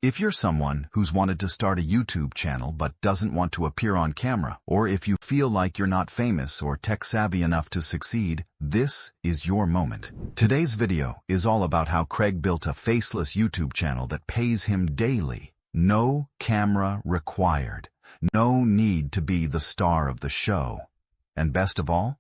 If you're someone who's wanted to start a YouTube channel but doesn't want to appear on camera, or if you feel like you're not famous or tech-savvy enough to succeed, this is your moment. Today's video is all about how Craig built a faceless YouTube channel that pays him daily. No camera required. No need to be the star of the show. And best of all,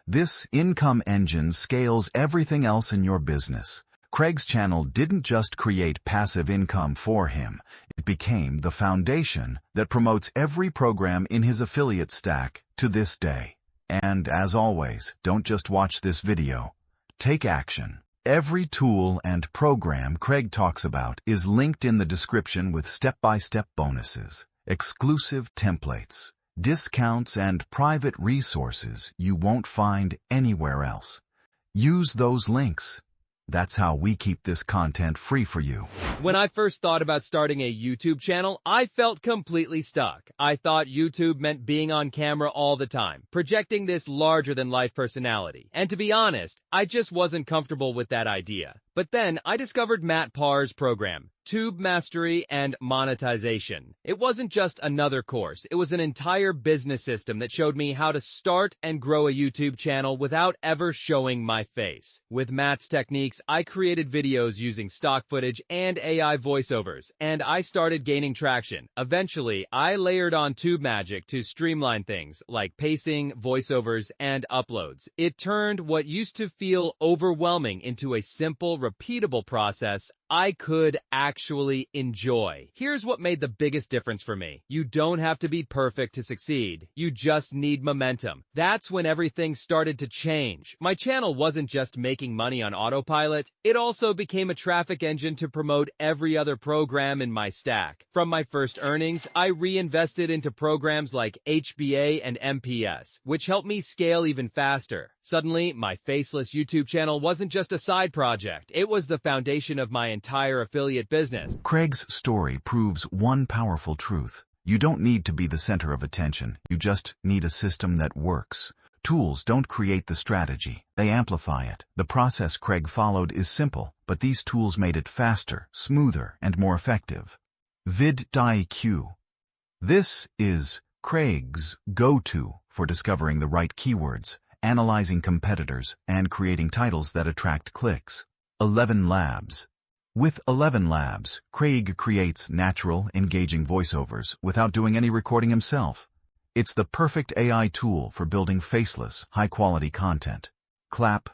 this income engine scales everything else in your business. Craig's channel didn't just create passive income for him, it became the foundation that promotes every program in his affiliate stack to this day. And as always, don't just watch this video. Take action. Every tool and program Craig talks about is linked in the description with step-by-step bonuses, exclusive templates, discounts, and private resources you won't find anywhere else. Use those links. That's how we keep this content free for you. When I first thought about starting a YouTube channel, I felt completely stuck. I thought YouTube meant being on camera all the time, projecting this larger-than-life personality. And to be honest, I just wasn't comfortable with that idea. But then I discovered Matt Parr's program, TubeMastery and Monetization. It wasn't just another course, it was an entire business system that showed me how to start and grow a YouTube channel without ever showing my face. With Matt's techniques, I created videos using stock footage and AI voiceovers, and I started gaining traction. Eventually, I layered on TubeMagic to streamline things like pacing, voiceovers, and uploads. It turned what used to feel overwhelming into a simple, repeatable process I could actually enjoy. Here's what made the biggest difference for me. You don't have to be perfect to succeed. You just need momentum. That's when everything started to change. My channel wasn't just making money on autopilot. It also became a traffic engine to promote every other program in my stack. From my first earnings, I reinvested into programs like HBA and MPS, which helped me scale even faster. Suddenly, my faceless YouTube channel wasn't just a side project. It was the foundation of my entire affiliate business. Craig's story proves one powerful truth. You don't need to be the center of attention. You just need a system that works. Tools don't create the strategy. They amplify it. The process Craig followed is simple, but these tools made it faster, smoother, and more effective. VidIQ. This is Craig's go-to for discovering the right keywords, analyzing competitors, and creating titles that attract clicks. ElevenLabs. With ElevenLabs, Craig creates natural, engaging voiceovers without doing any recording himself. It's the perfect AI tool for building faceless, high-quality content. Klap.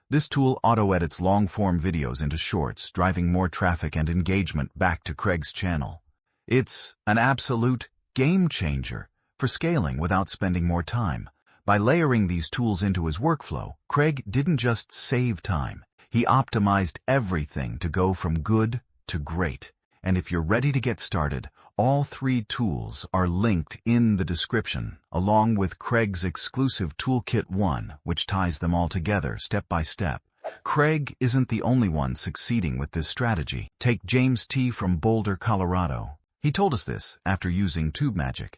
This tool auto-edits long-form videos into shorts, driving more traffic and engagement back to Craig's channel. It's an absolute game-changer for scaling without spending more time. By layering these tools into his workflow, Craig didn't just save time. He optimized everything to go from good to great. And if you're ready to get started, all three tools are linked in the description, along with Craig's exclusive Toolkit 1, which ties them all together step by step. Craig isn't the only one succeeding with this strategy. Take James T. from Boulder, Colorado. He told us this after using TubeMagic.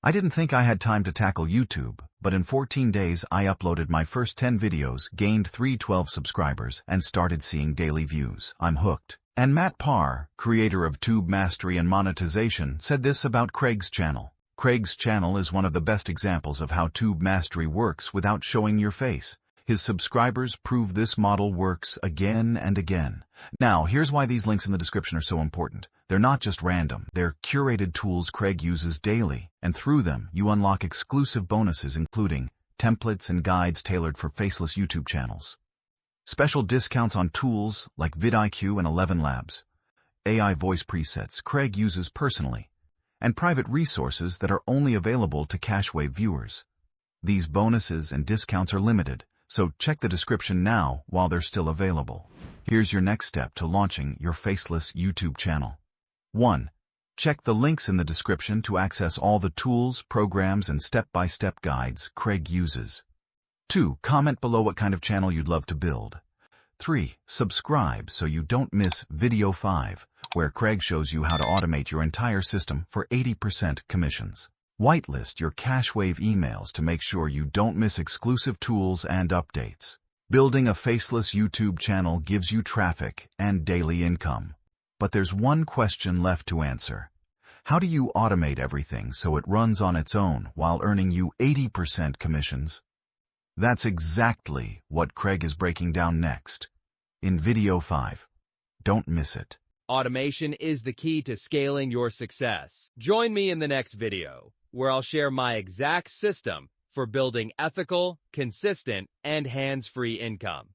I didn't think I had time to tackle YouTube, but in 14 days I uploaded my first 10 videos, gained 312 subscribers, and started seeing daily views. I'm hooked. And Matt Parr, creator of TubeMastery and Monetization, said this about Craig's channel. Craig's channel is one of the best examples of how TubeMastery works without showing your face. His subscribers prove this model works again and again. Now, here's why these links in the description are so important. They're not just random. They're curated tools Craig uses daily, and through them, you unlock exclusive bonuses including templates and guides tailored for faceless YouTube channels, special discounts on tools like VidIQ and ElevenLabs, AI voice presets Craig uses personally, and private resources that are only available to CashWave viewers. These bonuses and discounts are limited, so check the description now while they're still available. Here's your next step to launching your faceless YouTube channel. 1. Check the links in the description to access all the tools, programs, and step-by-step guides Craig uses. 2. Comment below what kind of channel you'd love to build. 3. Subscribe so you don't miss Video 5, where Craig shows you how to automate your entire system for 80% commissions. Whitelist your CashWave emails to make sure you don't miss exclusive tools and updates. Building a faceless YouTube channel gives you traffic and daily income. But there's one question left to answer. How do you automate everything so it runs on its own while earning you 80% commissions? That's exactly what Craig is breaking down next, in video 5. Don't miss it. Automation is the key to scaling your success. Join me in the next video, where I'll share my exact system for building ethical, consistent, and hands-free income.